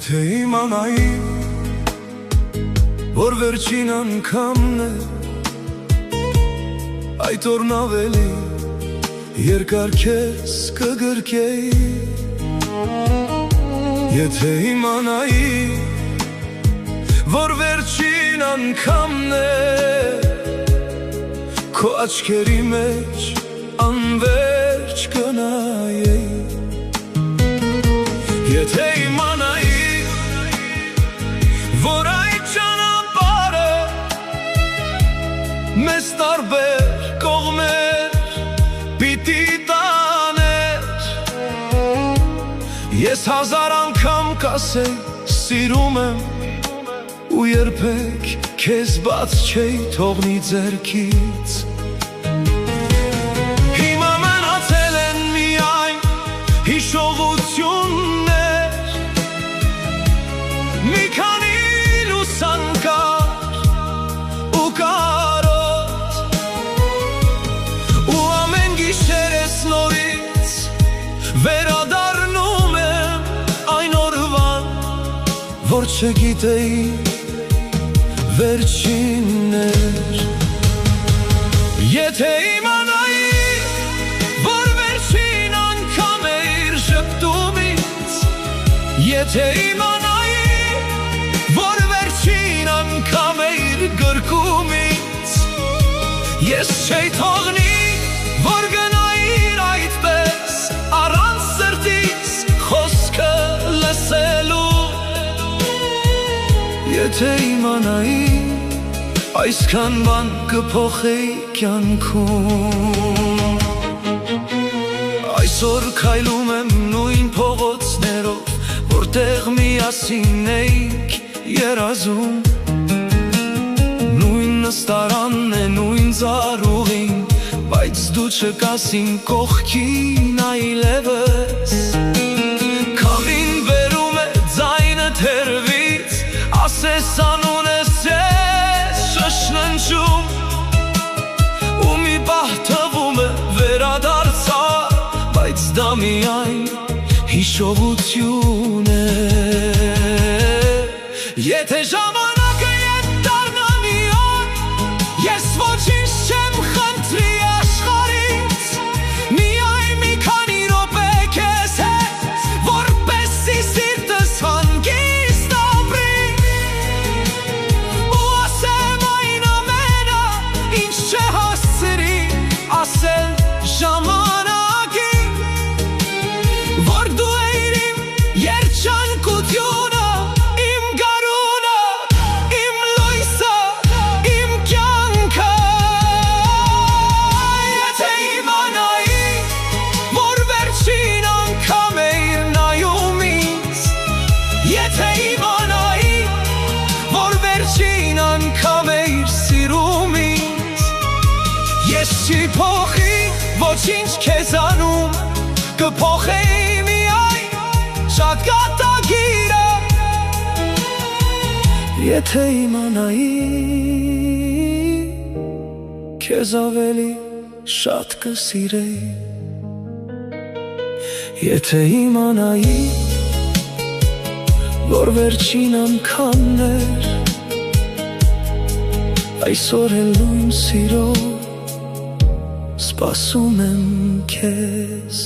Եթե իմանայի, որ վերջին անգամն է, այդ օրն ավելի երկար քեզ կգրկեի։ Եթե իմանայի, որ վերջին անգամն է, քո աչքերի մեջ անվերջ կնայեի։ Եթե իմանայի, որ այդ ճանապարհը մեզ տարբեր կողմեր պիտի տաներ, ես հազար անգամ կասեի սիրում եմ, ու երբեք քեզ բաց չէի թողնի ձեռքից։ Հիմա մնացել են միայն հիշողություններ, մի քանի լուսանկար ու կարոտ, ու ամեն գիշեր ես նորից վերադառնում եմ այն օրվան, որ չգիտեի վերջինն էր։ Եթե իմանայի, որ վերջին անգամ էիր ժպտում ինձ, եթե իմանայի, որ վերջին անգամ էիր գրկում ինձ, ես չէի թողնի, որ գնայիր այդպես առանց սրտից խոսքը լսելու։ Եթե իմանայի, այսքան բան կփոխեի կյանքում։ Այսօր քայլում եմ նույն փողոցներով, որտեղ միասին էինք երազում, նույն նստարանն է, նույն ծառուղին, բայց դու չկաս իմ կողքին այլևս։ Քամին բերում է ձայնը թերվից, ասես անուն ես ես շշնջում, ու մի պահ թվում է վերադարձա, բայց դա միայն հիշողություն է։ Եթե ժամանակը ետ դառնա մի օր, ես ոչինչ չեմ խնդրի աշխարհից, միայն մի քանի րոպե քեզ հետ, որպեսզի սիրտս հանգիստ ապրի, ու ասեմ այն ամենը, ինչ չհասցրի ասել ժամանակին, որ դու էիր իմ երջանկությունը, իմ գարունը, իմ լույսը, իմ կյանքը։ Եթե իմանայի, որ վերջին անգամ էիր նայում ինձ, եթե իմանայի, որ վերջին անգամ էիր սիրում ինձ, ես չի փոխի ոչինչ քեզանում, կփոխեի միայն շատ կատագիրը։ Եթե իմանայի, քեզ ավելի շատ կսիրեի, եթե իմանայի, որ վերջին անգամն էր, այսօր էլ նույն սիրով սպասում եմ քեզ։